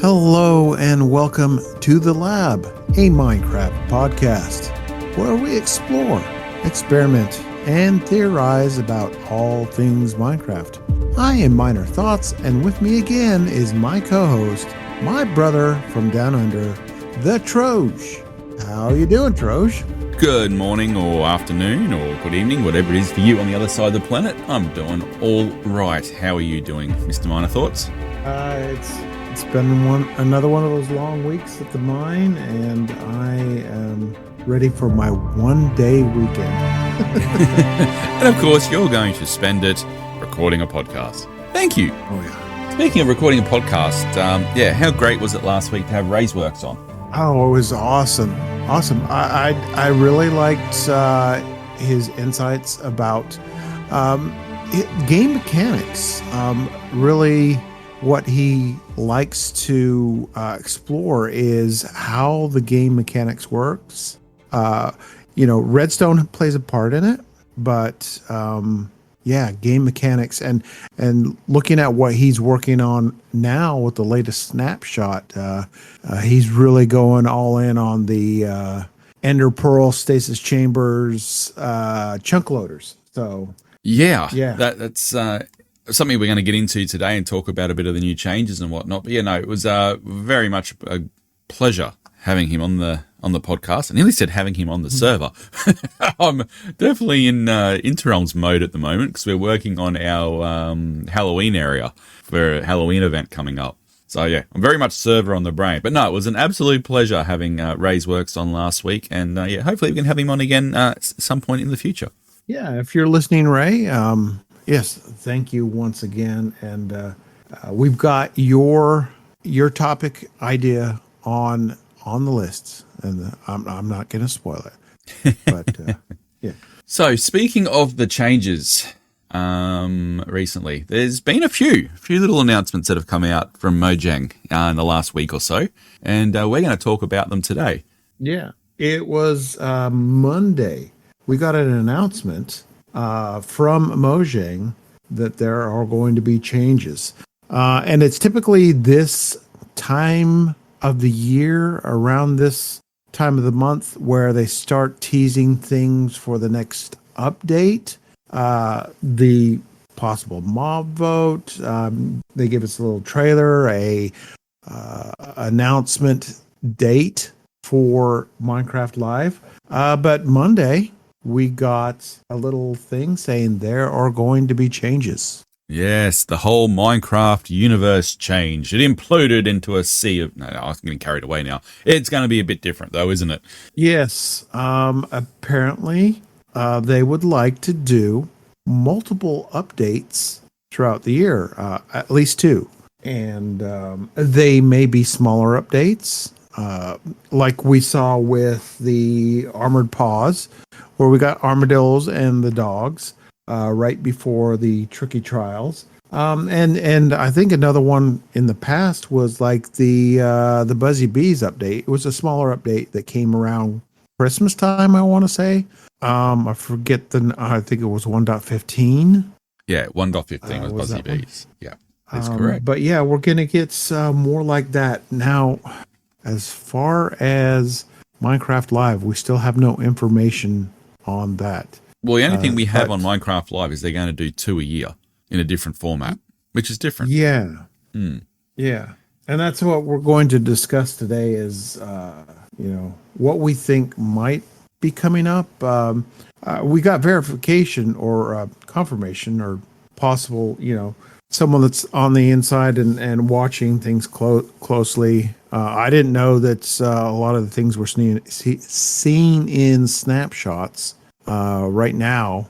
Hello and welcome to The Lab, a Minecraft podcast where we explore, experiment, and theorize about all things Minecraft. I am Miner Thoughts, and with me again is my co-host, my brother from down under, the Troj. How you doing, Troj? Good morning or afternoon or good evening, whatever it is for you on the other side of the planet. I'm doing all right. How are you doing, Mr. Miner Thoughts? It's been another one of those long weeks at the mine, and I am ready for my one-day weekend. And of course, you're going to spend it recording a podcast. Thank you. Oh, yeah. Speaking of recording a podcast, how great was it last week to have RayzWorks on? Oh, it was awesome. Awesome. I really liked his insights about game mechanics. Really, what he likes to explore is how the game mechanics works. Redstone plays a part in it, but game mechanics and looking at what he's working on now with the latest snapshot, he's really going all in on the Ender Pearl stasis chambers, chunk loaders. So that's something we're going to get into today and talk about a bit of the new changes and whatnot. But it was very much a pleasure having him on the podcast. I nearly said having him on the server. I'm definitely in Interrealms mode at the moment because we're working on our Halloween area for a Halloween event coming up. So I'm very much server on the brain. But no, it was an absolute pleasure having RayzWorks on last week, and hopefully we can have him on again at some point in the future. Yeah, if you're listening, Ray, yes, thank you once again. And we've got your topic idea on the lists, and I'm not going to spoil it. But So speaking of the changes recently, there's been a few little announcements that have come out from Mojang in the last week or so, and we're going to talk about them today. Yeah, it was Monday. We got an announcement from Mojang that there are going to be changes. And it's typically this time of the year, around this time of the month, where they start teasing things for the next update. The possible mob vote. They give us a little trailer, a announcement date for Minecraft Live. But Monday, we got a little thing saying there are going to be changes. Yes, the whole Minecraft universe changed. It imploded into a sea of... No, I'm getting carried away now. It's going to be a bit different, though, isn't it? Yes. Apparently, they would like to do multiple updates throughout the year, at least two. And they may be smaller updates, like we saw with the Armored Paws, where we got armadillos and the dogs right before the tricky trials. And I think another one in the past was like the Buzzy Bees update. It was a smaller update that came around Christmas time, I want to say. I forget I think it was 1.15. Yeah, 1.15 was Buzzy Bees. Yeah, that's correct. But we're going to get more like that. Now, as far as Minecraft Live, we still have no information on that. Well, the only thing we have on Minecraft Live is they're going to do 2 a year in a different format, which is different. Yeah. Yeah. And that's what we're going to discuss today is, what we think might be coming up. We got verification or confirmation or possible, someone that's on the inside and watching things closely. I didn't know that a lot of the things we're seeing in snapshots right now,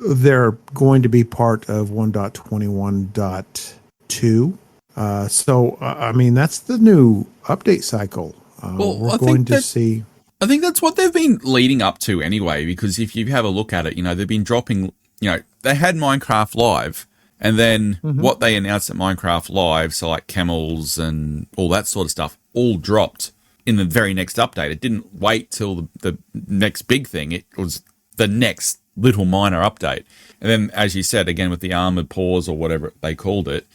they're going to be part of 1.21.2. That's the new update cycle. We're going to see. I think that's what they've been leading up to anyway, because if you have a look at it, they've been dropping, they had Minecraft Live, and then what they announced at Minecraft Live, so like camels and all that sort of stuff, all dropped in the very next update. It didn't wait till the next big thing. It was the next little minor update. And then, as you said, again, with the Armored Paws or whatever they called it,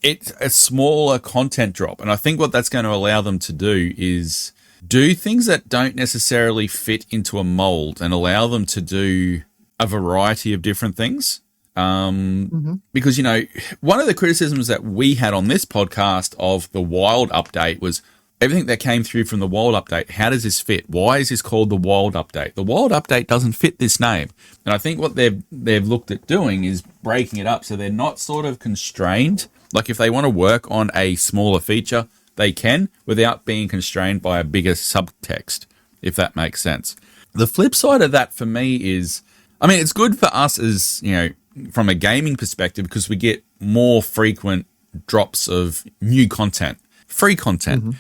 it's a smaller content drop. And I think what that's going to allow them to do is do things that don't necessarily fit into a mold and allow them to do a variety of different things. Because, one of the criticisms that we had on this podcast of the Wild update was everything that came through from the Wild update. How does this fit? Why is this called the Wild update? The Wild update doesn't fit this name. And I think what they've looked at doing is breaking it up so they're not sort of constrained. Like if they want to work on a smaller feature, they can without being constrained by a bigger subtext, if that makes sense. The flip side of that for me is, it's good for us as, from a gaming perspective, because we get more frequent drops of new content, free content,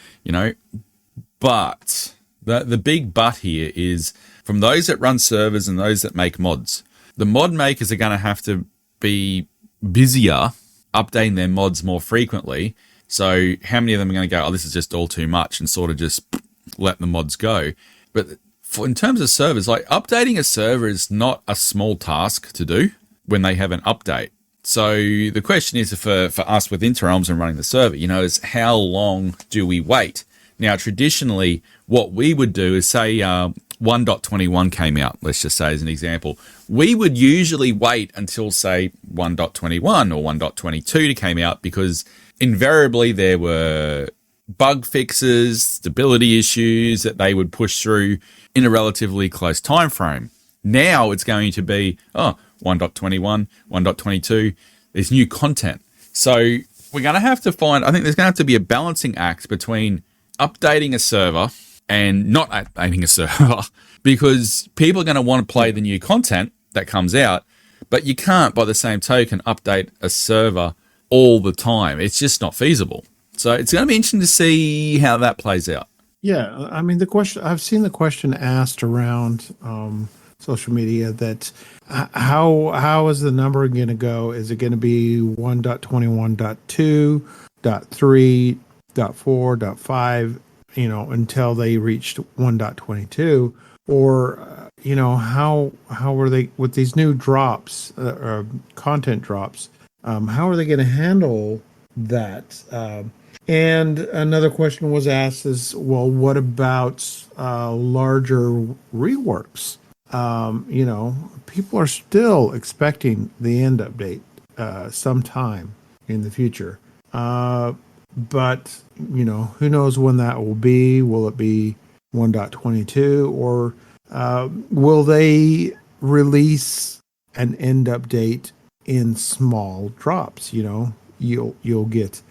but the big but here is from those that run servers and those that make mods. The mod makers are going to have to be busier updating their mods more frequently. So how many of them are going to go, oh, this is just all too much, and sort of just let the mods go? But in terms of servers, like updating a server is not a small task to do when they have an update. So the question is for us with Interrealms and running the server, is how long do we wait? Now, traditionally, what we would do is say 1.21 came out, let's just say as an example. We would usually wait until, say, 1.21 or 1.22 came out because invariably there were bug fixes, stability issues that they would push through in a relatively close time frame. Now it's going to be, 1.21, 1.22, there's new content. So we're going to have to I think there's going to have to be a balancing act between updating a server and not updating a server because people are going to want to play the new content that comes out, but you can't, by the same token, update a server all the time. It's just not feasible. So it's going to be interesting to see how that plays out. Yeah, the question, I've seen the question asked around social media that how is the number going to go? Is it going to be 1.21.2, .3, .4, .5, until they reached 1.22? Or, how are they, with these new drops, content drops, how are they going to handle that? And another question was asked is, well, what about larger reworks? People are still expecting the end update sometime in the future. But, who knows when that will be? Will it be 1.22 or will they release an end update in small drops? You'll get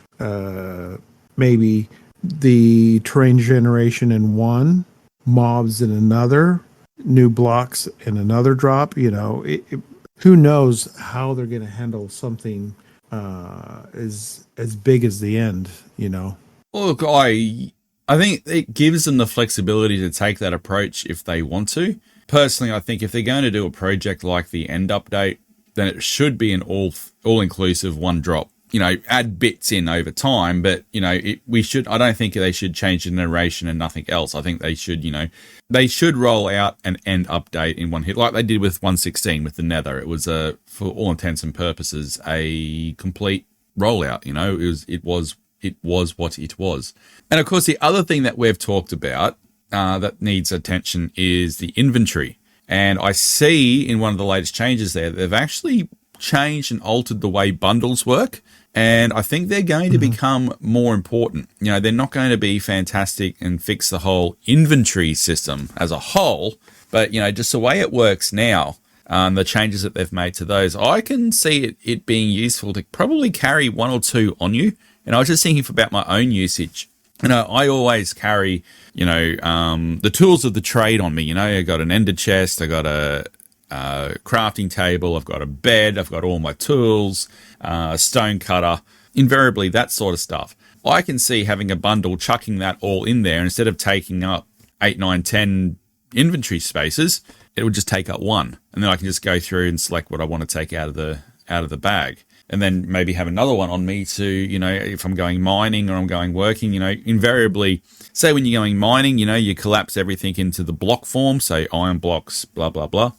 maybe the terrain generation in one, mobs in another, new blocks in another drop. Who knows how they're going to handle something as big as the end. Look, I think it gives them the flexibility to take that approach if they want to. Personally, I think if they're going to do a project like the end update, then it should be an all-inclusive one drop. Add bits in over time, but I don't think they should change the narration and nothing else. I think they should, they should roll out an end update in one hit, like they did with 1.16 with the Nether. It was for all intents and purposes, a complete rollout. It was what it was. And of course, the other thing that we've talked about that needs attention is the inventory. And I see in one of the latest changes there, they've actually changed and altered the way bundles work. And I think they're going to become more important. They're not going to be fantastic and fix the whole inventory system as a whole, but, just the way it works now, the changes that they've made to those, I can see it being useful to probably carry one or two on you. And I was just thinking about my own usage. I always carry, the tools of the trade on me. I got an ender chest, I got a crafting table, I've got a bed, I've got all my tools, a stone cutter, invariably that sort of stuff. I can see having a bundle, chucking that all in there, and instead of taking up 8, 9, 10 inventory spaces, it would just take up one. And then I can just go through and select what I want to take out of the bag. And then maybe have another one on me to, if I'm going mining or I'm going working, invariably, say when you're going mining, you collapse everything into the block form, say iron blocks, blah, blah, blah.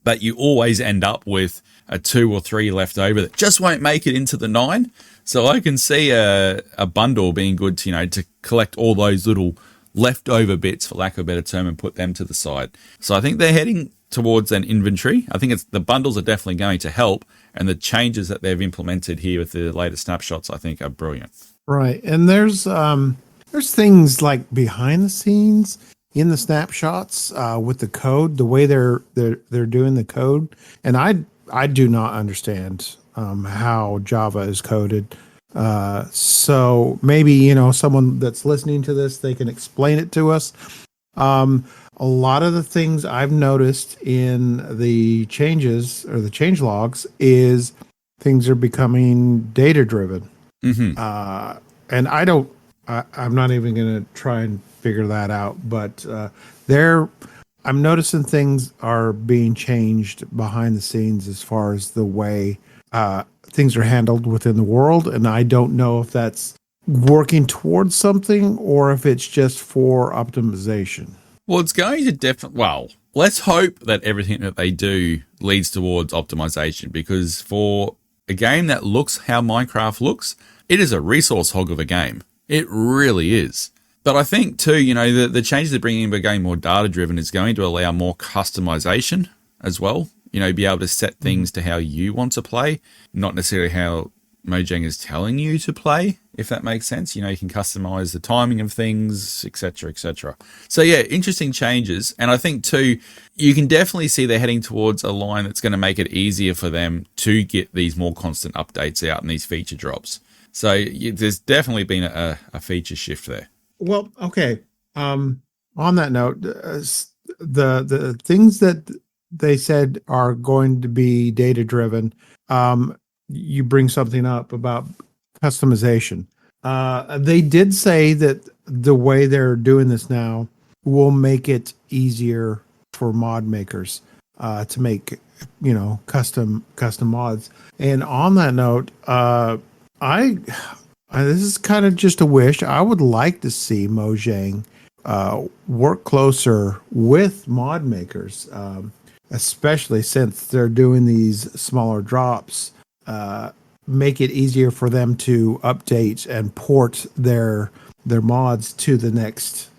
But you always end up with a 2 or 3 left over that just won't make it into the 9. So I can see a bundle being good to, to collect all those little leftover bits, for lack of a better term, and put them to the side. So I think they're heading towards an inventory. I think the bundles are definitely going to help, and the changes that they've implemented here with the latest snapshots, I think, are brilliant. Right, and there's things like behind the scenes in the snapshots with the code, the way they're doing the code, and I do not understand how Java is coded. So maybe someone that's listening to this, they can explain it to us. A lot of the things I've noticed in the changes or the change logs is things are becoming data driven. Mm-hmm. And I'm not even going to try and figure that out, but I'm noticing things are being changed behind the scenes as far as the way things are handled within the world. And I don't know if that's working towards something or if it's just for optimization. Well, it's going to let's hope that everything that they do leads towards optimization, because for a game that looks how Minecraft looks, it is a resource hog of a game. It really is. But I think too, the changes they're bringing in by going more data driven is going to allow more customization as well. Be able to set things to how you want to play, not necessarily how Mojang is telling you to play, if that makes sense. You can customize the timing of things, etc., etc. So yeah, interesting changes. And I think too, you can definitely see they're heading towards a line that's going to make it easier for them to get these more constant updates out and these feature drops. So there's definitely been a feature shift there. Well, okay. On that note, the things that they said are going to be data driven. You bring something up about customization. They did say that the way they're doing this now will make it easier for mod makers to make custom mods. And on that note, this is kind of just a wish. I would like to see Mojang work closer with mod makers, especially since they're doing these smaller drops. Make it easier for them to update and port their mods to the next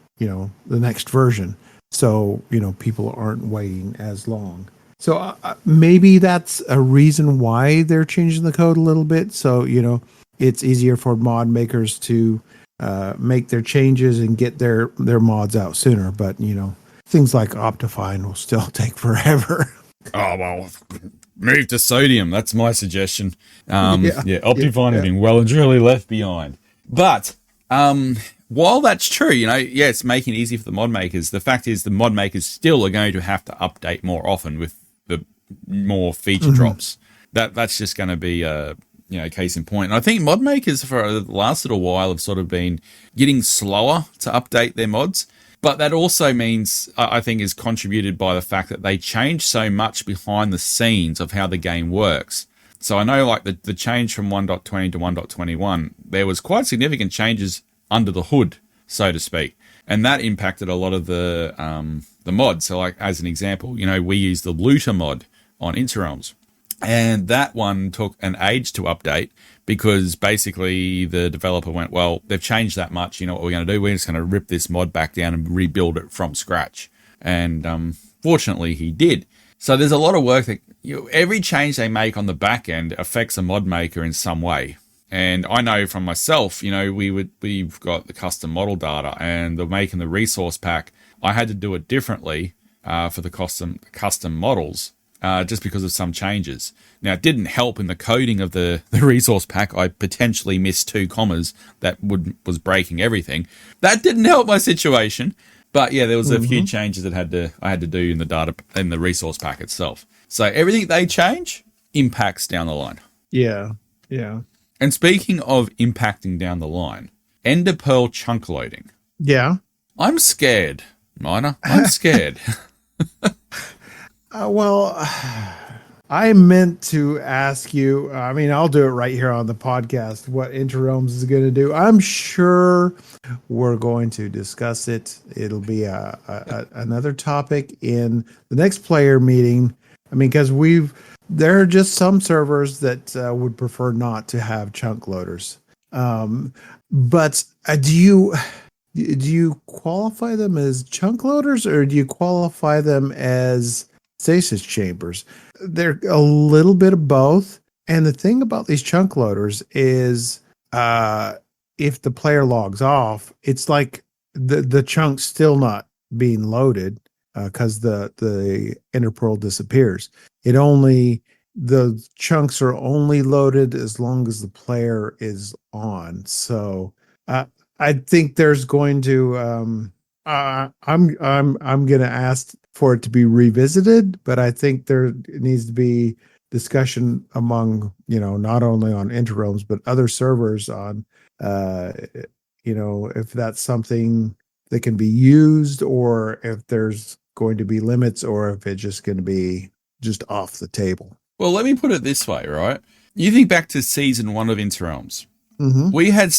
version, so people aren't waiting as long. So maybe that's a reason why they're changing the code a little bit, so it's easier for mod makers to make their changes and get their mods out sooner. But things like Optifine will still take forever. Oh, well, move to Sodium. That's my suggestion. Optifine has been well and truly left behind. But while that's true, it's making it easy for the mod makers. The fact is the mod makers still are going to have to update more often with the more feature drops. That's just going to be a case in point. And I think mod makers for the last little while have sort of been getting slower to update their mods. But that also means, I think, is contributed by the fact that they change so much behind the scenes of how the game works. So I know, like, the change from 1.20 to 1.21, there was quite significant changes under the hood, so to speak. And that impacted a lot of the mods. So, like, as an example, we use the looter mod on Interrealms. And that one took an age to update because basically the developer went, well, they've changed that much. You know what we're going to do? We're just going to rip this mod back down and rebuild it from scratch. And fortunately, he did. So there's a lot of work that every change they make on the back end affects a mod maker in some way. And I know from myself, we've got the custom model data and the making the resource pack. I had to do it differently for the custom models. Just because of some changes. Now, it didn't help in the coding of the resource pack. I potentially missed 2 commas that was breaking everything. That didn't help my situation. But yeah, there was a few changes that I had to do in the data in the resource pack itself. So everything they change impacts down the line. Yeah. And speaking of impacting down the line, Ender Pearl chunk loading. Yeah. I'm scared, Miner. I'm scared. Well, I meant to ask you, I'll do it right here on the podcast, what Interrealms is going to do. I'm sure we're going to discuss it. It'll be another topic in the next player meeting. Because we've There are just some servers that would prefer not to have chunk loaders. Um, but do you qualify them as chunk loaders or do you qualify them as stasis chambers? They're a little bit of both. And the thing about these chunk loaders is uh, if the player logs off, it's like the chunk's still not being loaded because the interpearl disappears. It only the chunks are only loaded as long as the player is on. So I think there's going to I'm going to ask for it to be revisited, but I think there needs to be discussion among not only on Interrealms but other servers on uh if that's something that can be used or if there's going to be limits or if it's just going to be just off the table. Well, let me put it this way, right? You think back to season 1 of Interrealms. Mm-hmm. We had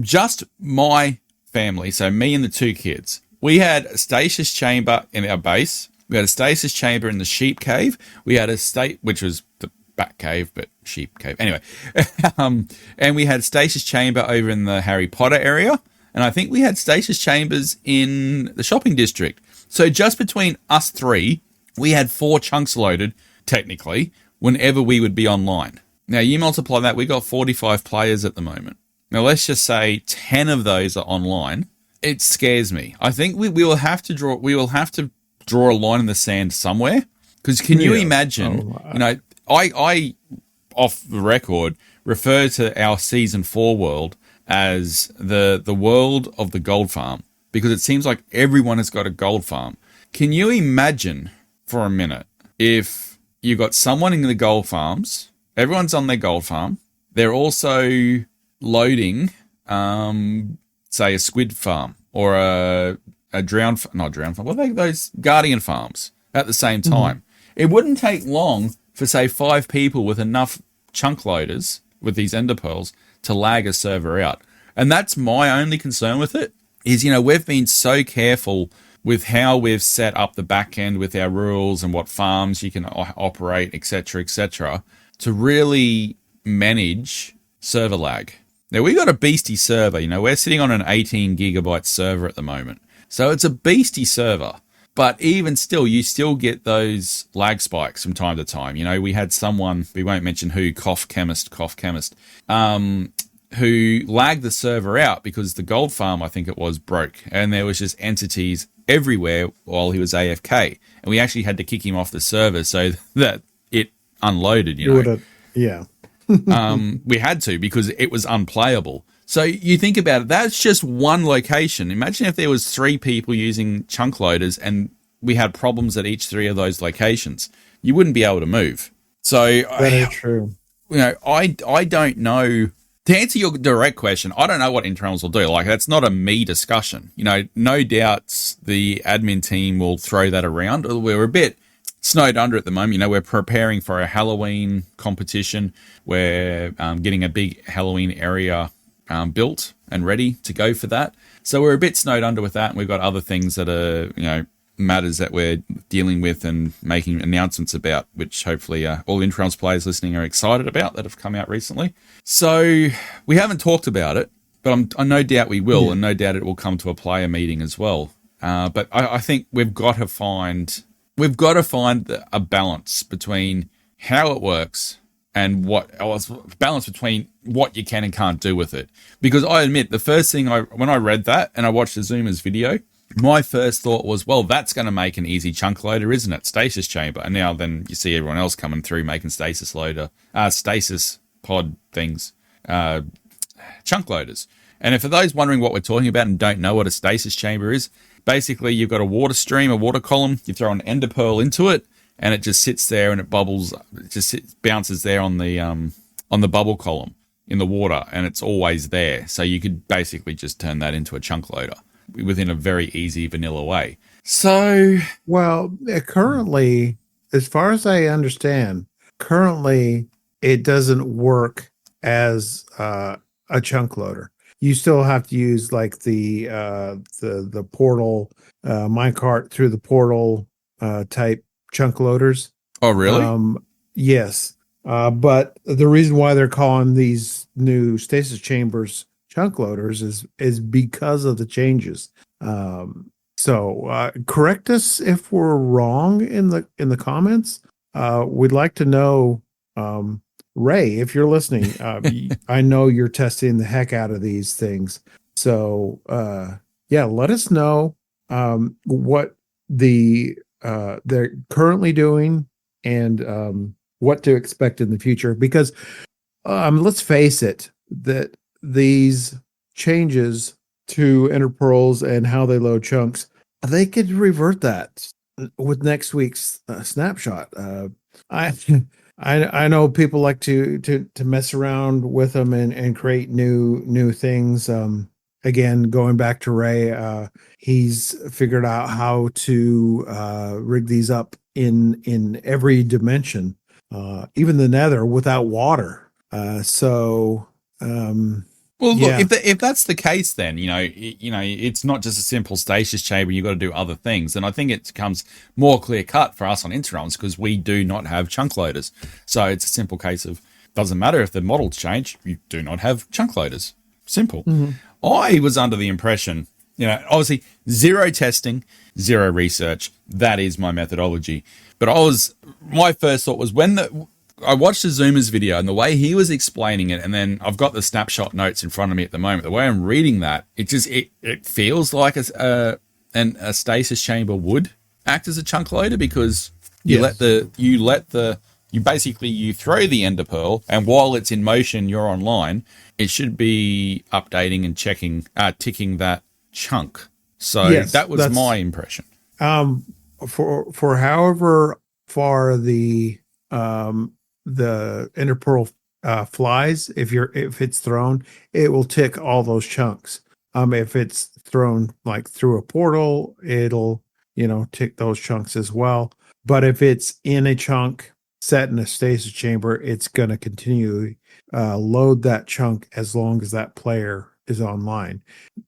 just my family, so me and the 2 kids. We had a stasis chamber in our base. We had a stasis chamber in the sheep cave. We had which was the bat cave, but sheep cave. Anyway, and we had a stasis chamber over in the Harry Potter area. And I think we had stasis chambers in the shopping district. So just between us 3, we had 4 chunks loaded, technically, whenever we would be online. Now, you multiply that, we got 45 players at the moment. Now, let's just say 10 of those are online. It scares me. I think we will have to draw a line in the sand somewhere. Because can you imagine, I off the record refer to our season 4 world as the world of the gold farm, because it seems like everyone has got a gold farm. Can you imagine for a minute if you got someone in the gold farms, everyone's on their gold farm, they're also loading, say, a squid farm or a not drowned farm, what are those guardian farms at the same time? Mm-hmm. It wouldn't take long for, say, 5 people with enough chunk loaders with these ender pearls to lag a server out. And that's my only concern with it, is, we've been so careful with how we've set up the back end with our rules and what farms you can operate, etc., to really manage server lag. Now, we got a beastie server. We're sitting on an 18 gigabyte server at the moment. So it's a beastie server. But even still, you still get those lag spikes from time to time. We had someone, we won't mention who, cough chemist, who lagged the server out because the gold farm, I think it was, broke. And there was just entities everywhere while he was AFK. And we actually had to kick him off the server so that it unloaded, Yeah. We had to, because it was unplayable. So you think about it, that's just one location. Imagine if there was 3 people using chunk loaders and we had problems at each 3 of those locations. You wouldn't be able to move. So that is true. I don't know. To answer your direct question, I don't know what Interrealms will do. Like, that's not a me discussion. No doubt the admin team will throw that around. We're a bit snowed under at the moment. We're preparing for a Halloween competition. We're getting a big Halloween area built and ready to go for that. So we're a bit snowed under with that. And we've got other things that are, matters that we're dealing with and making announcements about, which hopefully all Interrealms players listening are excited about, that have come out recently. So we haven't talked about it, but I no doubt we will, and no doubt it will come to a player meeting as well. But I think we've got to find a balance between how it works and balance between what you can and can't do with it. Because I admit, the first thing when I read that and I watched the Zoomer's video, my first thought was, well, that's going to make an easy chunk loader, isn't it? Stasis chamber. And now then you see everyone else coming through making stasis pod things, chunk loaders. And for those wondering what we're talking about and don't know what a stasis chamber is, basically you've got a water stream, a water column, you throw an ender pearl into it, and it just sits there and it bubbles, bounces there on the bubble column in the water, and it's always there. So you could basically just turn that into a chunk loader within a very easy vanilla way. So, well, currently, as far as I understand, currently it doesn't work as a chunk loader. You still have to use like the portal minecart through the portal type chunk loaders. Oh, really? Yes. But the reason why they're calling these new stasis chambers chunk loaders is because of the changes. So correct us if we're wrong in the comments. We'd like to know, Ray, if you're listening. I know you're testing the heck out of these things. So yeah, let us know what they're currently doing and what to expect in the future, because let's face it, that these changes to interpearls and how they load chunks, they could revert that with next week's snapshot. I I know people like to mess around with them and create new things. Again, going back to Ray, he's figured out how to rig these up in every dimension, even the nether without water. So Well, look, yeah, if that's the case, then it's not just a simple stasis chamber. You've got to do other things, and I think it becomes more clear cut for us on Interrums because we do not have chunk loaders. So it's a simple case of doesn't matter if the models change, you do not have chunk loaders. Simple. I was under the impression, obviously zero testing, zero research. That is my methodology. But my first thought was when I watched the Zoomer's video and the way he was explaining it, and then I've got the snapshot notes in front of me at the moment. The way I'm reading that, it feels like a stasis chamber would act as a chunk loader because you throw the ender pearl, and while it's in motion, you're online. It should be updating and ticking that chunk. So yes, that was my impression. For however far the interpearl flies, if it's thrown, it will tick all those chunks. If it's thrown like through a portal, it'll tick those chunks as well. But if it's in a chunk set in a stasis chamber, it's going to continue load that chunk as long as that player is online.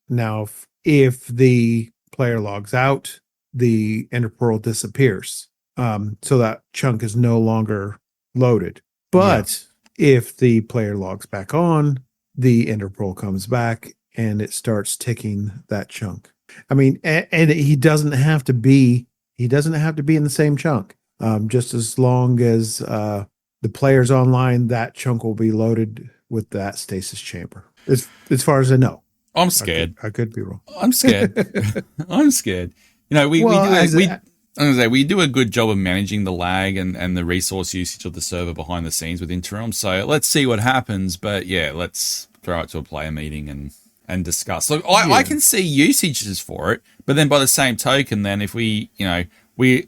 Now, if the player logs out, the interpearl disappears. So that chunk is no longer loaded. But if the player logs back on, the interpearl comes back and it starts ticking that chunk. I mean, and he doesn't have to be in the same chunk. Just as long as the player's online, that chunk will be loaded with that stasis chamber. As far as I know. I'm scared. I could be wrong. I'm scared. I'm scared. We do a good job of managing the lag and the resource usage of the server behind the scenes with Interim. So let's see what happens. But yeah, let's throw it to a player meeting and discuss. Look, I can see usages for it, but then by the same token, then if we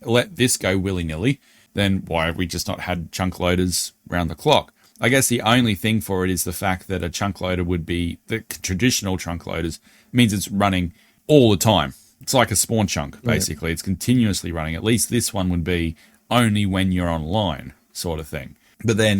let this go willy-nilly, then why have we just not had chunk loaders round the clock? I guess the only thing for it is the fact that a chunk loader would be the traditional chunk loaders means it's running all the time. It's like a spawn chunk, basically. It's continuously running. At least this one would be only when you're online sort of thing. But then,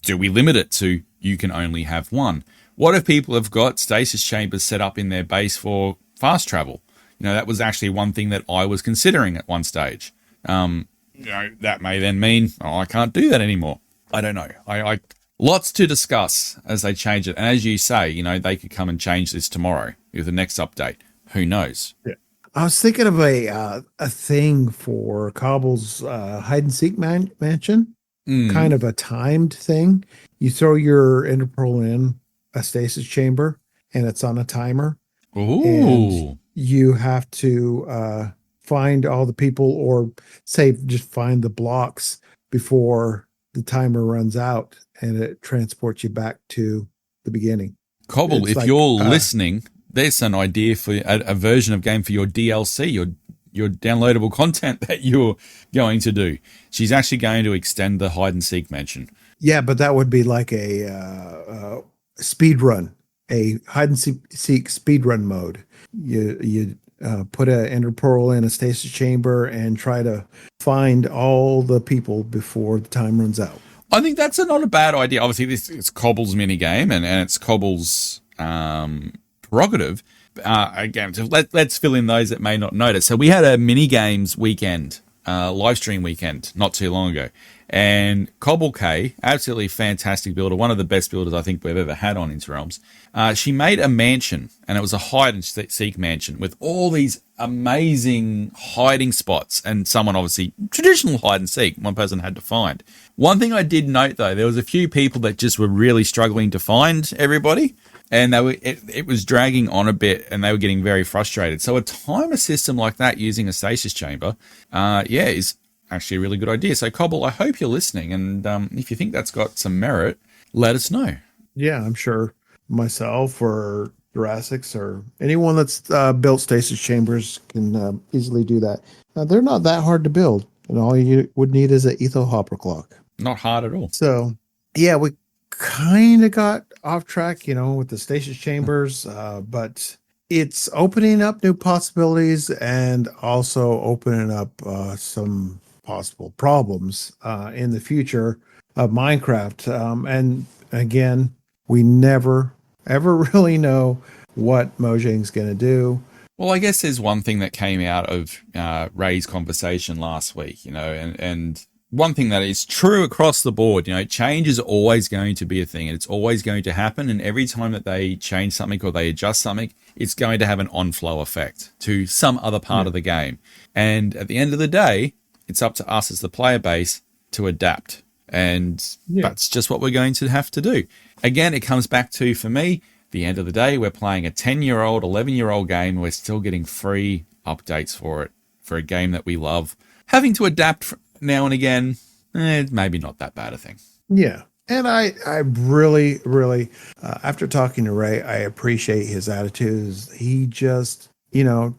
do we limit it to you can only have one? What if people have got stasis chambers set up in their base for fast travel? That was actually one thing that I was considering at one stage. That may then mean, I can't do that anymore. I don't know. I lots to discuss as they change it. And as you say, they could come and change this tomorrow with the next update. Who knows? Yeah. I was thinking of a thing for Cobble's hide and seek mansion, kind of a timed thing. You throw your interpearl in a stasis chamber, and it's on a timer. Ooh. And you have to find all the people, or say just find the blocks before the timer runs out, and it transports you back to the beginning. Cobble, if you're listening, there's an idea for a version of game for your DLC, your downloadable content that you're going to do. She's actually going to extend the hide and seek mention. Yeah, but that would be like a speed run, a hide and seek speed run mode. You put an interpearl in a stasis chamber and try to find all the people before the time runs out. I think that's not a bad idea. Obviously, this is Cobble's minigame and it's Cobble's prerogative. Again, so let's fill in those that may not notice. So we had a mini games weekend, live stream weekend, not too long ago. And Cobble K, absolutely fantastic builder, one of the best builders I think we've ever had on Interrealms. She made a mansion, and it was a hide and seek mansion with all these amazing hiding spots, and someone obviously traditional hide and seek one person had to find. One thing I did note though, there was a few people that just were really struggling to find everybody, and it was dragging on a bit, and they were getting very frustrated. So a timer system like that using a stasis chamber, is actually a really good idea. So Cobble, I hope you're listening, and if you think that's got some merit, let us know. Yeah, I'm sure myself or Jurassics or anyone that's built stasis chambers can easily do that. They're not that hard to build, and all you would need is an etho hopper clock. Not hard at all. So, yeah, we kind of got off track, with the stasis chambers, but it's opening up new possibilities and also opening up some possible problems in the future of Minecraft. And again, we never, ever really know what Mojang's going to do. Well, I guess there's one thing that came out of Ray's conversation last week, and one thing that is true across the board, change is always going to be a thing, and it's always going to happen. And every time that they change something or they adjust something, it's going to have an on-flow effect to some other part of the game. And at the end of the day, it's up to us as the player base to adapt. And that's just what we're going to have to do. Again, it comes back to, for me, the end of the day, we're playing a 10-year-old, 11-year-old game. And we're still getting free updates for it, for a game that we love. Having to adapt now and again, maybe not that bad a thing. Yeah. And I really, really, after talking to Ray, I appreciate his attitudes. He just,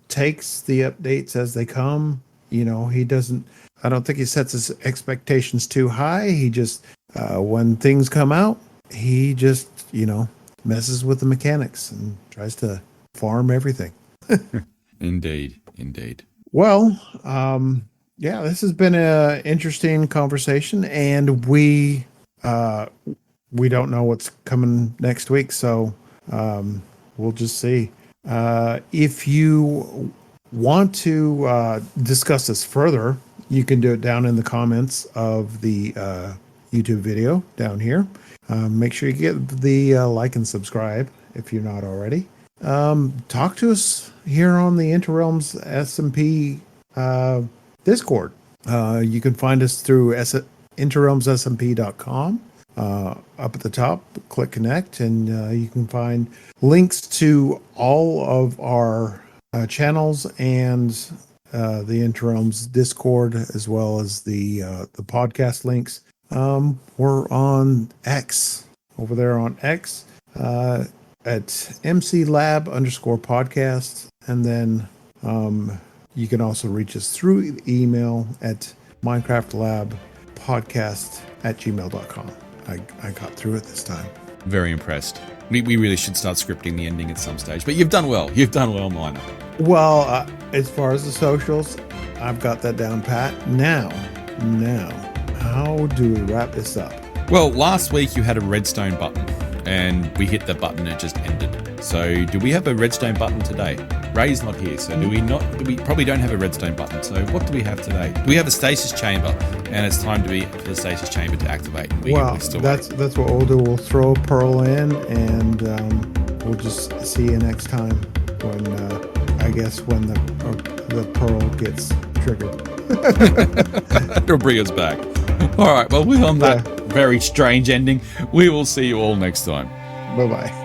takes the updates as they come. He doesn't, I don't think he sets his expectations too high. He just, when things come out, he just, messes with the mechanics and tries to farm everything. Indeed. Well, this has been an interesting conversation, and we don't know what's coming next week, so we'll just see. If you want to discuss this further, you can do it down in the comments of the YouTube video down here. Make sure you get the like and subscribe if you're not already. Talk to us here on the Interrealms SMP Discord. You can find us through interrealmssmp.com. Up at the top, click connect, and you can find links to all of our channels and the Interrealms Discord, as well as the podcast links. We're on X, over there on X, at mclab_podcast, and then you can also reach us through email at minecraftlabpodcast@gmail.com. I got through it this time. Very impressed. We really should start scripting the ending at some stage. But you've done well. Miner. Well, as far as the socials, I've got that down pat. Now, how do we wrap this up? Well, last week you had a redstone button, and we hit the button and it just ended. So do we have a redstone button today? Ray's not here, so do we not? We probably don't have a redstone button. So what do we have today? We have a stasis chamber, and it's time for the stasis chamber to activate. That's what we'll do. We'll throw a pearl in, and we'll just see you next time when the pearl gets triggered. It'll bring us back. All right. Well, on that very strange ending, we will see you all next time. Bye-bye.